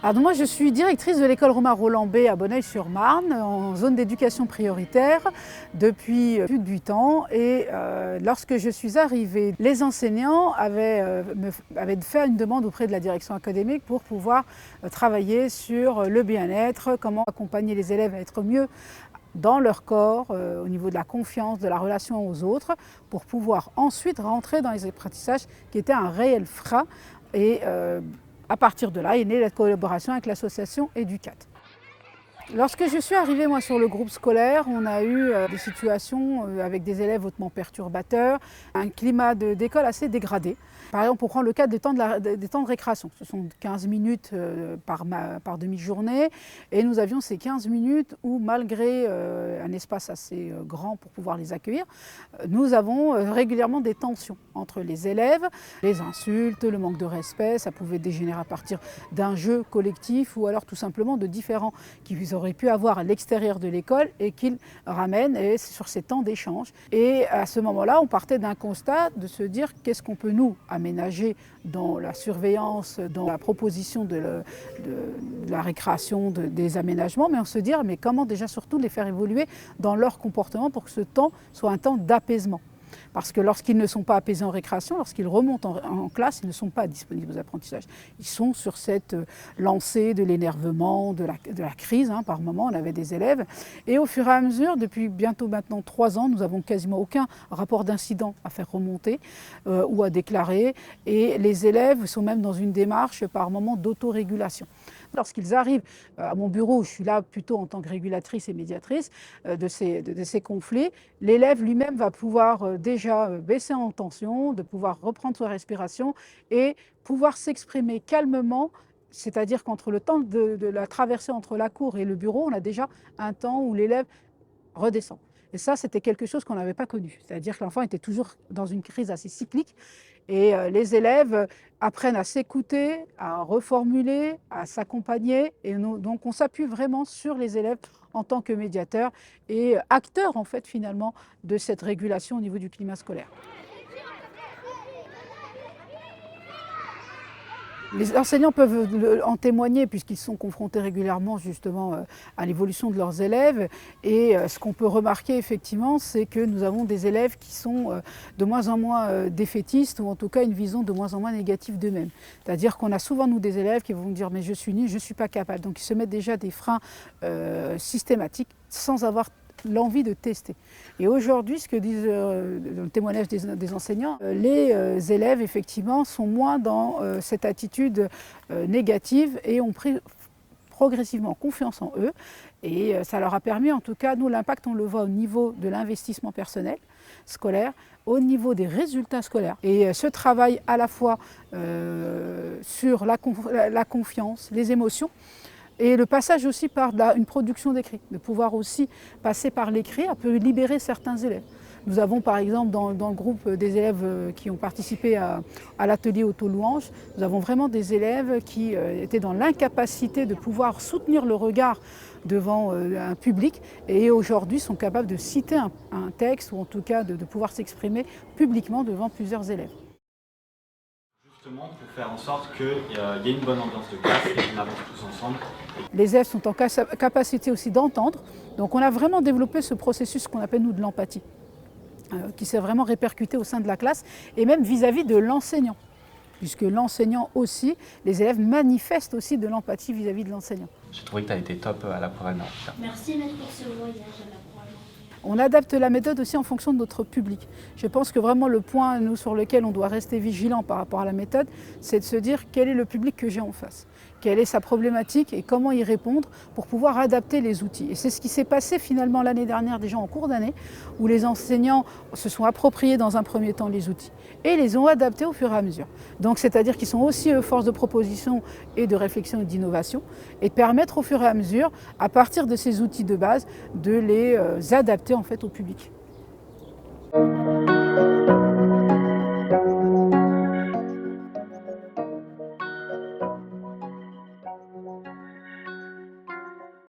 Alors moi je suis directrice de l'école Romain Rolland-B à Bonneuil-sur-Marne en zone d'éducation prioritaire depuis plus de 8 ans et lorsque je suis arrivée, les enseignants avaient fait une demande auprès de la direction académique pour pouvoir travailler sur le bien-être, comment accompagner les élèves à être mieux dans leur corps, au niveau de la confiance, de la relation aux autres, pour pouvoir ensuite rentrer dans les apprentissages qui étaient un réel frein. Et à partir de là est née la collaboration avec l'association Educat. Lorsque je suis arrivée moi, sur le groupe scolaire, on a eu des situations avec des élèves hautement perturbateurs, un climat d'école assez dégradé. Par exemple, pour prendre le cas des temps de récréation, ce sont 15 minutes par demi-journée et nous avions ces 15 minutes où malgré un espace assez grand pour pouvoir les accueillir, nous avons régulièrement des tensions entre les élèves, les insultes, le manque de respect, ça pouvait dégénérer à partir d'un jeu collectif ou alors tout simplement de différents qu'ils auraient pu avoir à l'extérieur de l'école et qu'ils ramènent sur ces temps d'échange. Et à ce moment-là, on partait d'un constat de se dire qu'est-ce qu'on peut nous aménager dans la surveillance, dans la proposition de la récréation, des aménagements, mais on se dit mais comment déjà surtout les faire évoluer dans leur comportement pour que ce temps soit un temps d'apaisement. Parce que lorsqu'ils ne sont pas apaisés en récréation, lorsqu'ils remontent en classe, ils ne sont pas disponibles aux apprentissages. Ils sont sur cette lancée de l'énervement, de la crise. Par moment, on avait des élèves. Et au fur et à mesure, depuis bientôt maintenant 3 ans, nous n'avons quasiment aucun rapport d'incident à faire remonter ou à déclarer. Et les élèves sont même dans une démarche par moment d'autorégulation. Lorsqu'ils arrivent à mon bureau, je suis là plutôt en tant que régulatrice et médiatrice de ces conflits, l'élève lui-même va pouvoir déjà baisser en tension, de pouvoir reprendre sa respiration et pouvoir s'exprimer calmement. C'est-à-dire qu'entre le temps de la traversée entre la cour et le bureau, on a déjà un temps où l'élève redescend. Et ça, c'était quelque chose qu'on n'avait pas connu. C'est-à-dire que l'enfant était toujours dans une crise assez cyclique. Et les élèves apprennent à s'écouter, à reformuler, à s'accompagner. Et donc on s'appuie vraiment sur les élèves en tant que médiateurs et acteurs en fait finalement de cette régulation au niveau du climat scolaire. Les enseignants peuvent en témoigner puisqu'ils sont confrontés régulièrement justement à l'évolution de leurs élèves. Et ce qu'on peut remarquer effectivement, c'est que nous avons des élèves qui sont de moins en moins défaitistes ou en tout cas une vision de moins en moins négative d'eux-mêmes. C'est-à-dire qu'on a souvent nous des élèves qui vont dire mais je suis nul, je ne suis pas capable. Donc ils se mettent déjà des freins systématiques sans avoir l'envie de tester. Et aujourd'hui, ce que disent dans le témoignage des enseignants, les élèves effectivement sont moins dans cette attitude négative et ont pris progressivement confiance en eux. Et ça leur a permis, en tout cas, nous l'impact on le voit au niveau de l'investissement personnel, scolaire, au niveau des résultats scolaires. Et ce travail à la fois sur la confiance, les émotions, et le passage aussi par une production d'écrit, de pouvoir aussi passer par l'écrit, peut libérer certains élèves. Nous avons par exemple dans le groupe des élèves qui ont participé à l'atelier auto-louange, nous avons vraiment des élèves qui étaient dans l'incapacité de pouvoir soutenir le regard devant un public et aujourd'hui sont capables de citer un texte ou en tout cas de pouvoir s'exprimer publiquement devant plusieurs élèves. Pour faire en sorte qu'il y ait une bonne ambiance de classe et qu'on avance tous ensemble. Les élèves sont en capacité aussi d'entendre. Donc on a vraiment développé ce processus qu'on appelle nous de l'empathie, qui s'est vraiment répercuté au sein de la classe et même vis-à-vis de l'enseignant. Puisque l'enseignant aussi, les élèves manifestent aussi de l'empathie vis-à-vis de l'enseignant. J'ai trouvé que tu as été top à la Provenance. Merci maître pour ce voyage à la Provenance. On adapte la méthode aussi en fonction de notre public. Je pense que vraiment le point nous, sur lequel on doit rester vigilant par rapport à la méthode, c'est de se dire quel est le public que j'ai en face, quelle est sa problématique et comment y répondre pour pouvoir adapter les outils. Et c'est ce qui s'est passé finalement l'année dernière déjà en cours d'année, où les enseignants se sont appropriés dans un premier temps les outils et les ont adaptés au fur et à mesure. Donc c'est-à-dire qu'ils sont aussi force de proposition et de réflexion et d'innovation et de permettre au fur et à mesure, à partir de ces outils de base, de les adapter en fait au public.